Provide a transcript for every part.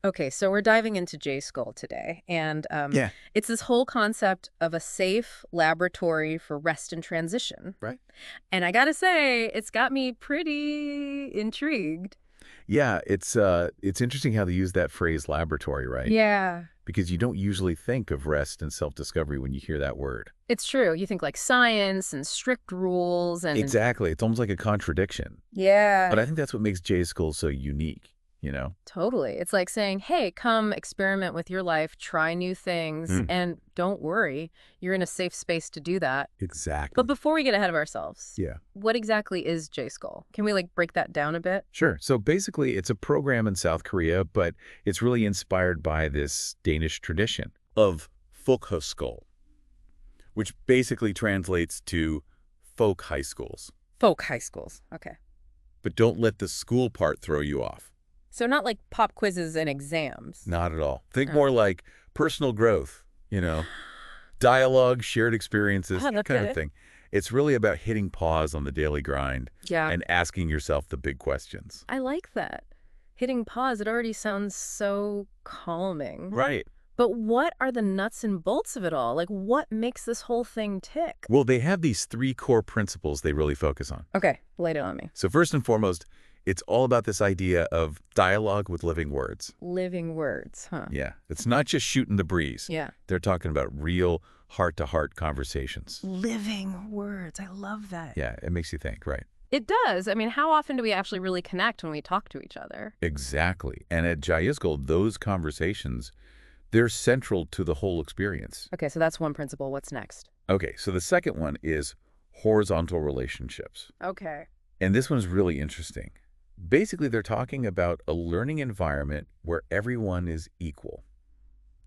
Okay, so we're diving into Jayuskole today, and Yeah. it's this whole concept of a safe laboratory for rest and transition. Right. And I gotta say, it's got me pretty intrigued. Yeah, it's interesting how they use that phrase laboratory, right? Yeah, Because you don't usually think of rest and self-discovery when you hear that word. it's true. You think like science and strict rules and Exactly. It's almost like a contradiction. yeah, But I think that's what makes J School so unique, you know? totally. It's like saying, hey, come experiment with your life, try new things, Mm. and don't worry, you're in a safe space to do that. Exactly. But before we get ahead of ourselves, Yeah. what exactly is Jayuskole? Can we like break that down a bit? Sure. So basically, it's a program in South Korea, but it's really inspired by this Danish tradition of Folkehøjskole, which basically translates to folk high schools. Folk high schools. Okay. But don't let the school part throw you off. So not like pop quizzes and exams. Not at all. Think Oh. more like personal growth, dialogue, shared experiences, Oh, that that's kind of it. thing. It's really about hitting pause on the daily grind Yeah. and asking yourself the big questions. I like that. Hitting pause, it already sounds so calming. Right. But what are the nuts and bolts of it all? Like, what makes this whole thing tick? Well, they have these three core principles they really focus on. Okay, lay it on me. So first and foremost, it's all about this idea of dialogue with living words. Living words, huh? Yeah. It's not just shooting the breeze. Yeah. They're talking about real heart-to-heart conversations. Living words. I love that. Yeah, it makes you think, right? It does. I mean, how often do we actually really connect when we talk to each other? Exactly. And at Jayuskole, those conversations, they're central to the whole experience. Okay, so that's one principle. What's next? Okay, so the second one is horizontal relationships. Okay. And this one's really interesting. Basically, they're talking about a learning environment where everyone is equal.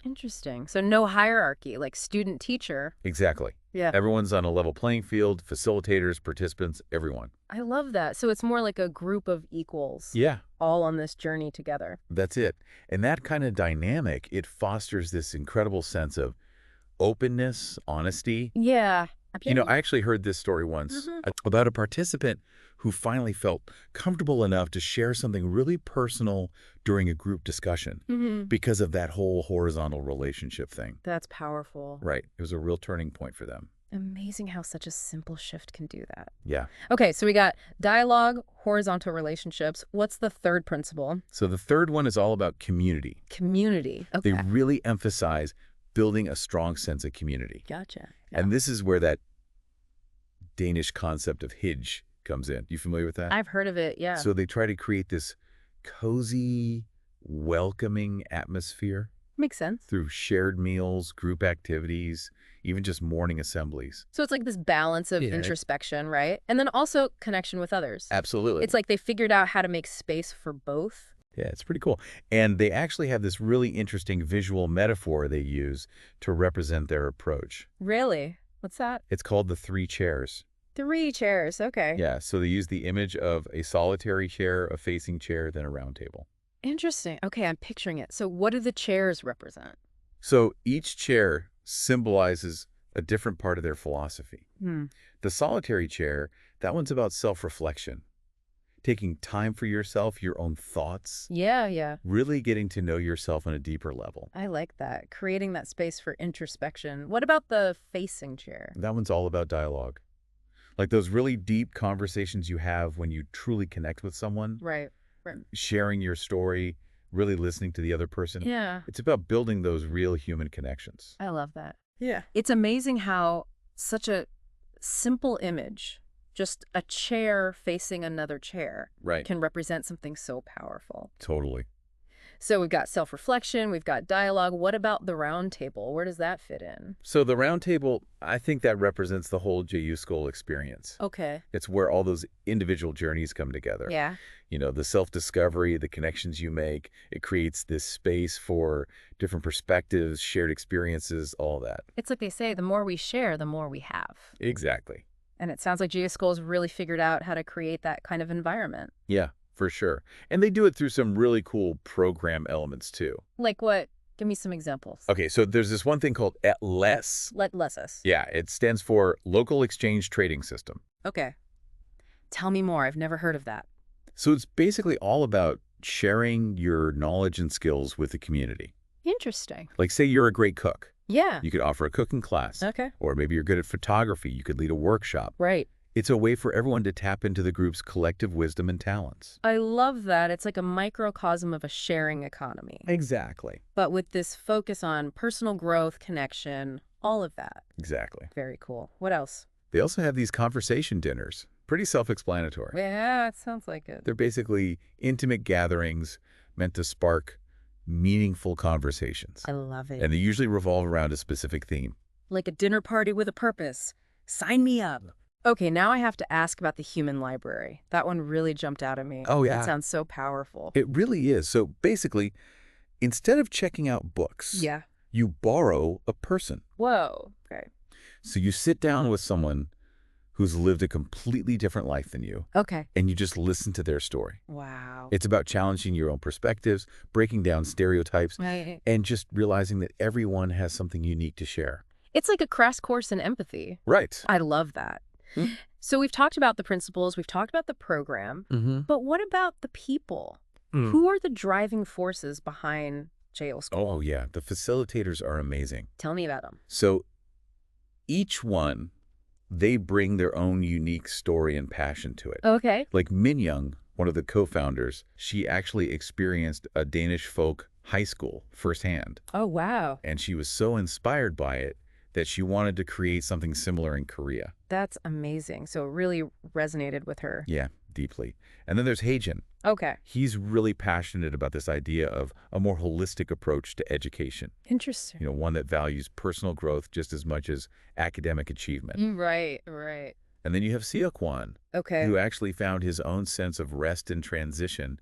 Interesting. So no hierarchy, like student-teacher. Exactly. Yeah. Everyone's on a level playing field, facilitators, participants, everyone. I love that. So it's more like a group of equals, Yeah, all on this journey together. that's it. And that kind of dynamic, it fosters this incredible sense of openness, honesty. Yeah. I actually heard this story once Mhm. about a participant who finally felt comfortable enough to share something really personal during a group discussion because of that whole horizontal relationship thing. That's powerful. Right. It was a real turning point for them. Amazing how such a simple shift can do that. Yeah. Okay, so we got dialogue, horizontal relationships. What's the third principle? So the third one is all about community. Community. They Okay. really emphasize building a strong sense of community. Gotcha. And this is where that Danish concept of hij comes in. You familiar with that? I've heard of it, yeah. So they try to create this cozy, welcoming atmosphere Makes sense. through shared meals, group activities, even just morning assemblies. So it's like this balance of Yeah. introspection, right? And then also connection with others. Absolutely. It's like they figured out how to make space for both. Yeah, it's pretty cool. And they actually have this really interesting visual metaphor they use to represent their approach. Really? What's that? It's called the three chairs. 3 chairs. Okay. Yeah, so they use the image of a solitary chair, a facing chair, then a round table. Interesting. Okay, I'm picturing it. So what do the chairs represent? So each chair symbolizes a different part of their philosophy. The solitary chair, that one's about self-reflection, taking time for yourself, your own thoughts, Yeah. really getting to know yourself on a deeper level. I like that. Creating that space for introspection. What about the facing chair? That one's all about dialogue. Like those really deep conversations you have when you truly connect with someone, Right. sharing your story, really listening to the other person. Yeah. It's about building those real human connections. I love that. Yeah. It's amazing how such a simple image, just a chair facing another chair, Right. can represent something so powerful. Totally. So we've got self-reflection, we've got dialogue. What about the round table? Where does that fit in? So the round table, I think that represents the whole Jayuskole experience. Okay. It's where all those individual journeys come together. Yeah. The self-discovery, the connections you make. It creates this space for different perspectives, shared experiences, all that. It's like they say, the more we share, the more we have. Exactly. And it sounds like Jayuskole's really figured out how to create that kind of environment. Yeah, for sure. And they do it through some really cool program elements too. Like what? Give me some examples. Okay, so there's this one thing called LES. Let us. Yeah, it stands for Local Exchange Trading System. Okay. Tell me more. I've never heard of that. So it's basically all about sharing your knowledge and skills with the community. Interesting. Like, say you're a great cook. Yeah. You could offer a cooking class. Okay. Or maybe you're good at photography. You could lead a workshop. Right. It's a way for everyone to tap into the group's collective wisdom and talents. I love that. It's like a microcosm of a sharing economy. Exactly. But with this focus on personal growth, connection, all of that. Exactly. Very cool. What else? They also have these conversation dinners. Pretty self-explanatory. Yeah, it sounds like it. They're basically intimate gatherings meant to spark meaningful conversations. I love it. And they usually revolve around a specific theme. Like a dinner party with a purpose. Sign me up. Okay, now I have to ask about the human library. That one really jumped out at me. Oh, yeah. That sounds so powerful. It really is. So basically, instead of checking out books, Yeah. you borrow a person. Whoa. Okay. So you sit down with someone who's lived a completely different life than you, Okay. and you just listen to their story. Wow. It's about challenging your own perspectives, breaking down stereotypes, Right. and just realizing that everyone has something unique to share. It's like a crash course in empathy. Right. I love that. Hmm. So we've talked about the principles, we've talked about the program, Mm-hmm. but what about the people? Who are the driving forces behind Jayuskole? Oh, yeah. The facilitators are amazing. Tell me about them. So each one, they bring their own unique story and passion to it. Okay. Like Min Young, one of the co-founders, she actually experienced a Danish folk high school firsthand. Oh, wow. And she was so inspired by it that she wanted to create something similar in Korea. That's amazing. So it really resonated with her. Yeah, deeply. And then there's Heijin. Okay. He's really passionate about this idea of a more holistic approach to education. Interesting. One that values personal growth just as much as academic achievement. Right, right. And then you have Seok-Hwan, Okay. who actually found his own sense of rest and transition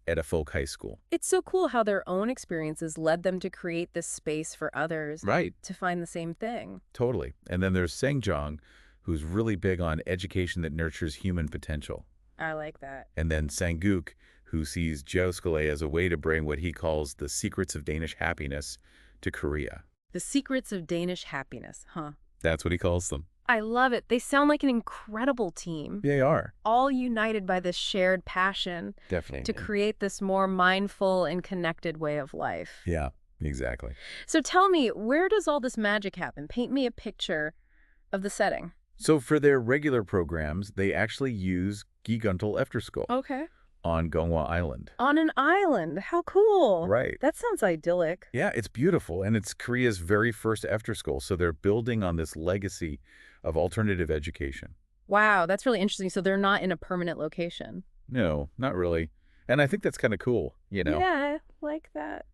at a folk high school. It's so cool how their own experiences led them to create this space for others Right. to find the same thing. Totally. And then there's Sang-jong, who's really big on education that nurtures human potential. I like that. And then Sang-guk, who sees Jayuskole as a way to bring what he calls the secrets of Danish happiness to Korea. The secrets of Danish happiness, huh? That's what he calls them. I love it. They sound like an incredible team. They are. All united by this shared passion Definitely. to create this more mindful and connected way of life. Yeah, exactly. So tell me, where does all this magic happen? Paint me a picture of the setting. So for their regular programs, they actually use Giguntal Efterskole Okay. on Gongwa Island. On an island. How cool. Right. That sounds idyllic. Yeah, it's beautiful, and it's Korea's very first Efterskole, so they're building on this legacy of alternative education. Wow, that's really interesting. So they're not in a permanent location. No, not really. And I think that's kind of cool, Yeah, I like that.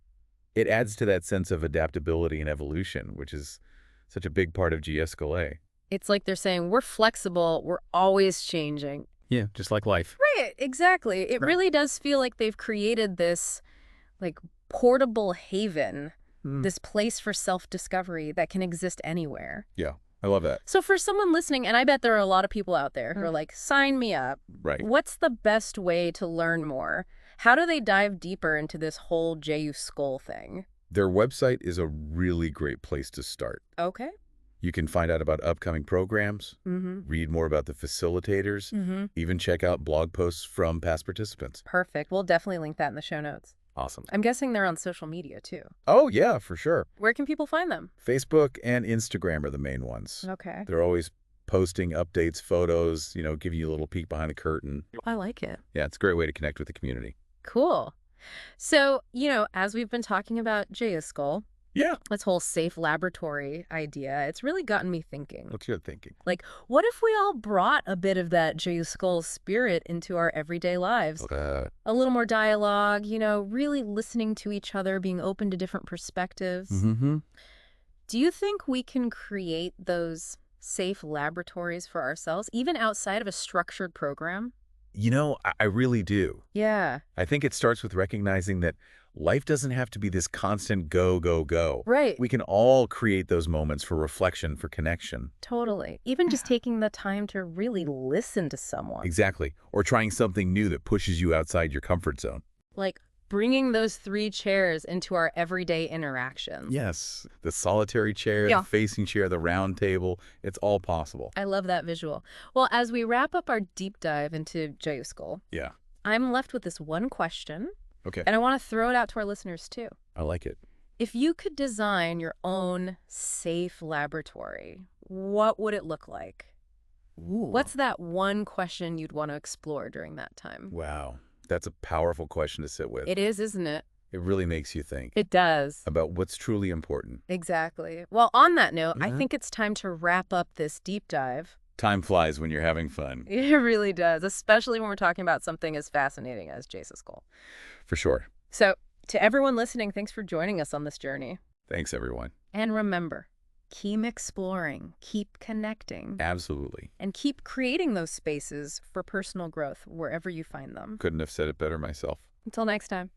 It adds to that sense of adaptability and evolution, which is such a big part of Jayuskole. It's like they're saying, we're flexible, we're always changing. Yeah, just like life. Right, exactly. It Right. really does feel like they've created this, like, portable haven, this place for self-discovery that can exist anywhere. Yeah, I love that. So for someone listening, and I bet there are a lot of people out there who are like, sign me up. Right. What's the best way to learn more? How do they dive deeper into this whole Jayuskole thing? Their website is a really great place to start. Okay. You can find out about upcoming programs, Mm-hmm. read more about the facilitators, Mm-hmm. even check out blog posts from past participants. Perfect. We'll definitely link that in the show notes. Awesome. I'm guessing they're on social media too. Oh, yeah, for sure. Where can people find them? Facebook and Instagram are the main ones. Okay. They're always posting updates, photos, giving you a little peek behind the curtain. I like it. Yeah, it's a great way to connect with the community. Cool. So, as we've been talking about Jayuskole, Yeah. this whole safe laboratory idea, it's really gotten me thinking. What's your thinking? Like, what if we all brought a bit of that Jayuskole spirit into our everyday lives? A little more dialogue, really listening to each other, being open to different perspectives. Mm-hmm. Do you think we can create those safe laboratories for ourselves, even outside of a structured program? I really do. Yeah. I think it starts with recognizing that life doesn't have to be this constant go, go, go. Right. We can all create those moments for reflection, for connection. Totally. Even just taking the time to really listen to someone. Exactly. Or trying something new that pushes you outside your comfort zone. Like bringing those 3 chairs into our everyday interactions. Yes. The solitary chair, Yeah. the facing chair, the round table, it's all possible. I love that visual. Well, as we wrap up our deep dive into Jayuskole, Yeah. I'm left with this one question. Okay. And I want to throw it out to our listeners, too. I like it. If you could design your own safe laboratory, what would it look like? Ooh. What's that one question you'd want to explore during that time? Wow. That's a powerful question to sit with. It is, isn't it? It really makes you think It does. about what's truly important. Exactly. Well, on that note, I think it's time to wrap up this deep dive. Time flies when you're having fun. It really does, especially when we're talking about something as fascinating as Jayuskole. For sure. So, to everyone listening, thanks for joining us on this journey. Thanks, everyone. And remember, keep exploring, keep connecting. Absolutely. And keep creating those spaces for personal growth wherever you find them. Couldn't have said it better myself. Until next time.